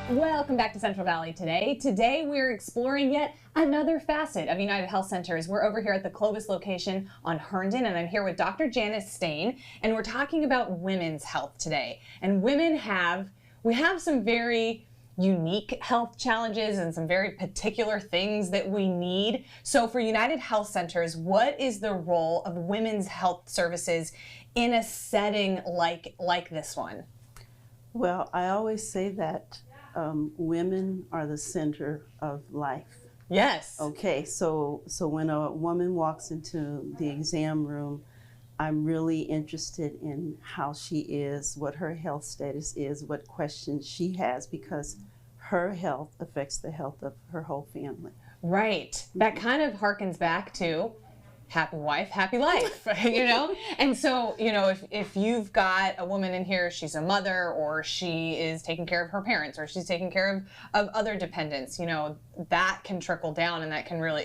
Welcome back to Central Valley Today. Today we're exploring yet another facet of United Health Centers. We're over here at the Clovis location on Herndon, and I'm here with Dr. Janice Stain, and we're talking about women's health today. And we have some very unique health challenges and some very particular things that we need. So for United Health Centers, what is the role of women's health services in a setting like this one? Well, I always say that women are the center of life. Yes. Okay, so when a woman walks into the exam room, I'm really interested in how she is, what her health status is, what questions she has, because her health affects the health of her whole family. Right. That kind of harkens back to happy wife, happy life, you know? And so, you know, if you've got a woman in here, she's a mother, or she is taking care of her parents, or she's taking care of other dependents, you know, that can trickle down, and that can really,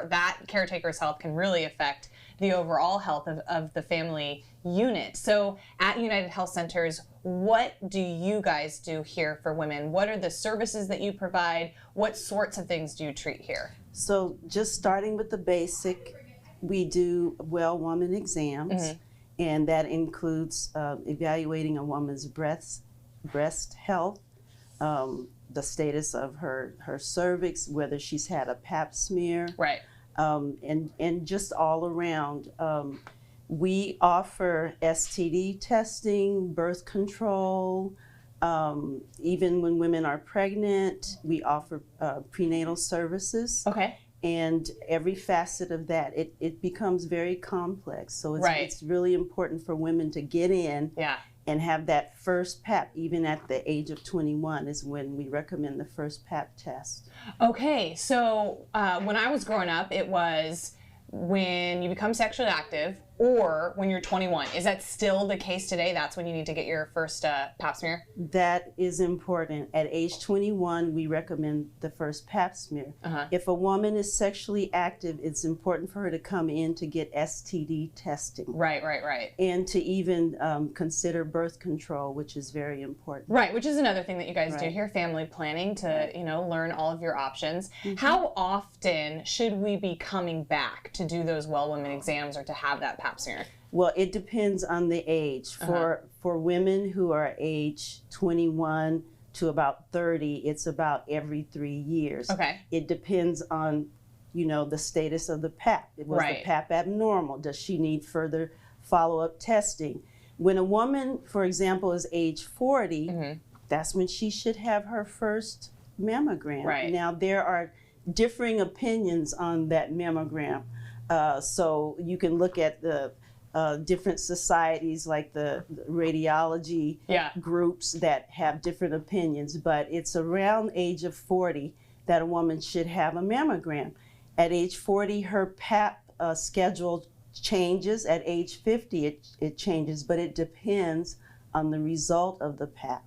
that caretaker's health can really affect the overall health of the family unit. So at United Health Centers, what do you guys do here for women? What are the services that you provide? What sorts of things do you treat here? So just starting with the basic, we do well woman exams, and that includes evaluating a woman's breast health, the status of her cervix, whether she's had a pap smear, right, and just all around. We offer STD testing, birth control, even when women are pregnant, we offer prenatal services. Okay. And every facet of that, it becomes very complex. So it's really important for women to get in and have that first PAP, even at the age of 21 is when we recommend the first PAP test. Okay, so when I was growing up, it was when you become sexually active or when you're 21. Is that still the case today? That's when you need to get your first pap smear? That is important. At age 21, we recommend the first pap smear. If a woman is sexually active, it's important for her to come in to get STD testing. Right. And to even consider birth control, which is very important. Right, which is another thing that you guys do here, family planning, to you know, learn all of your options. How often should we be coming back to do those well women exams or to have that pap smear? Well, it depends on the age. For women who are age 21 to about 30, it's about every 3 years. Okay. It depends on, you know, the status of the PAP. Was the PAP abnormal? Does she need further follow-up testing? When a woman, for example, is age 40, that's when she should have her first mammogram. Right. Now, there are differing opinions on that mammogram. So you can look at the different societies like the radiology groups that have different opinions, but it's around age of 40 that a woman should have a mammogram. At age 40, her PAP schedule changes. At age 50, it changes, but it depends on the result of the PAP.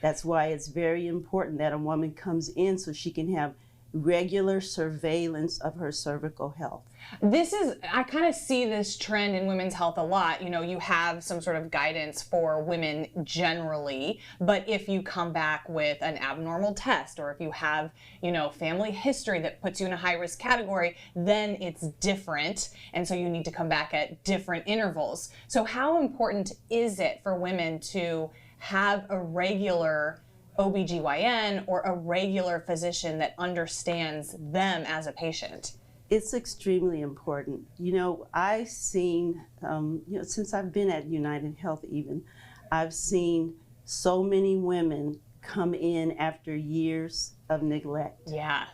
That's why it's very important that a woman comes in so she can have regular surveillance of her cervical health. I kind of see this trend in women's health a lot. You know, you have some sort of guidance for women generally, but if you come back with an abnormal test, or if you have, you know, family history that puts you in a high-risk category, then it's different, and so you need to come back at different intervals. So how important is it for women to have a regular OBGYN or a regular physician that understands them as a patient? It's extremely important. You know, I've seen, you know, since I've been at United Health even, I've seen so many women come in after years of neglect. Yeah.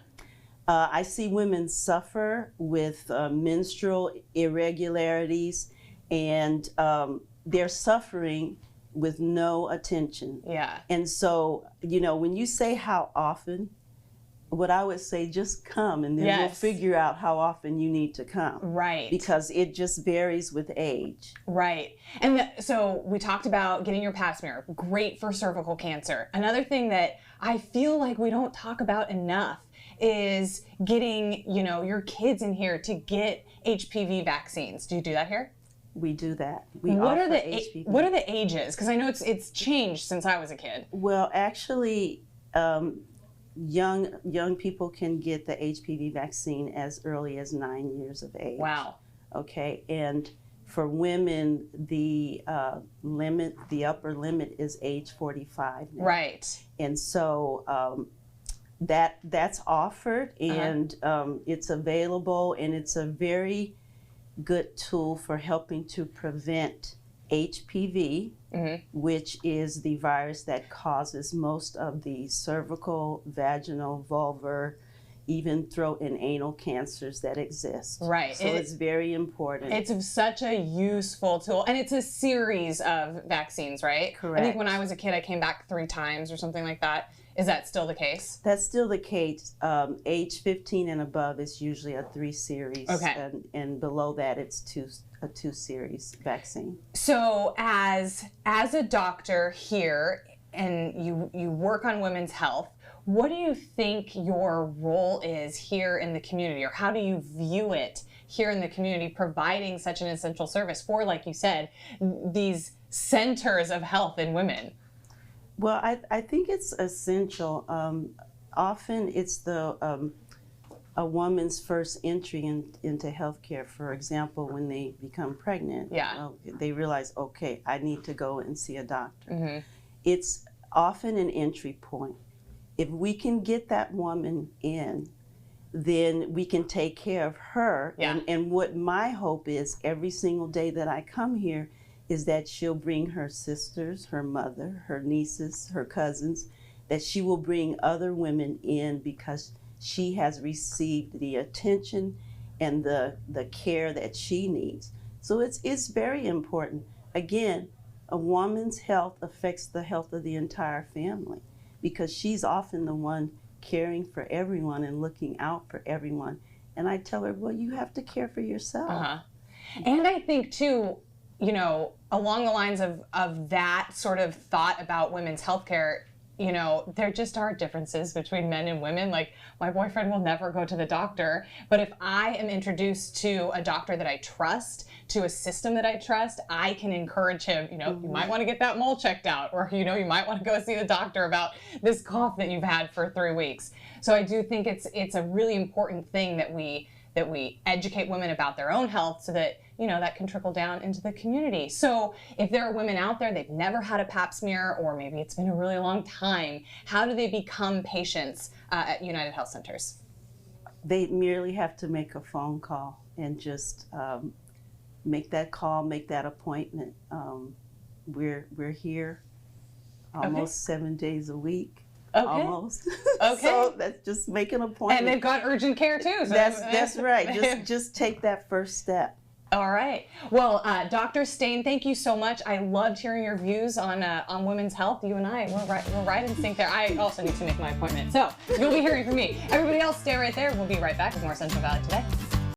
I see women suffer with menstrual irregularities, and they're suffering with no attention. Yeah. And so, you know, when you say how often, what I would say, just come, and then we'll figure out how often you need to come. Right. Because it just varies with age. Right. And so we talked about getting your pap smear. Great for cervical cancer. Another thing that I feel like we don't talk about enough is getting, you know, your kids in here to get HPV vaccines. Do you do that here? We do that. What are the ages? Because I know it's changed since I was a kid. Well, actually, Young people can get the HPV vaccine as early as 9 years of age. Wow. Okay, and for women, the upper limit is age 45 now. Right. And so that's offered, and it's available, and it's a very good tool for helping to prevent HPV, which is the virus that causes most of the cervical, vaginal, vulvar, even throat and anal cancers that exist. Right. So it's very important. It's such a useful tool. And it's a series of vaccines, right? Correct. I think when I was a kid, I came back 3 times or something like that. Is that still the case? That's still the case. Age 15 and above is usually a 3 series. Okay. And below that, it's a 2 series vaccine. So as a doctor here, and you work on women's health, what do you think your role is here in the community, or how do you view it here in the community, providing such an essential service for, like you said, these centers of health in women? Well, I think it's essential. Often it's a woman's first entry into healthcare. For example, when they become pregnant, they realize, okay, I need to go and see a doctor. It's often an entry point. If we can get that woman in, then we can take care of her. And what my hope is every single day that I come here is that she'll bring her sisters, her mother, her nieces, her cousins, that she will bring other women in because she has received the attention and the care that she needs. So it's very important. Again, a woman's health affects the health of the entire family because she's often the one caring for everyone and looking out for everyone. And I tell her, well, you have to care for yourself. And I think too, you know, along the lines of that sort of thought about women's healthcare, you know, there just are differences between men and women. Like, my boyfriend will never go to the doctor, but if I am introduced to a doctor that I trust, to a system that I trust, I can encourage him, you know, you might want to get that mole checked out, or, you know, you might want to go see the doctor about this cough that you've had for 3 weeks. So I do think it's a really important thing that we educate women about their own health so that, you know, that can trickle down into the community. So if there are women out there, they've never had a pap smear, or maybe it's been a really long time, how do they become patients at United Health Centers? They merely have to make a phone call and just make that call, make that appointment. We're here almost 7 days a week. Okay. Almost. Okay. So that's just make an appointment. And they've got urgent care too. So that's right. Just take that first step. All right. Well, Dr. Stain, thank you so much. I loved hearing your views on women's health. You and I, we're right in sync there. I also need to make my appointment. So you'll be hearing from me. Everybody else, stay right there. We'll be right back with more Central Valley Today.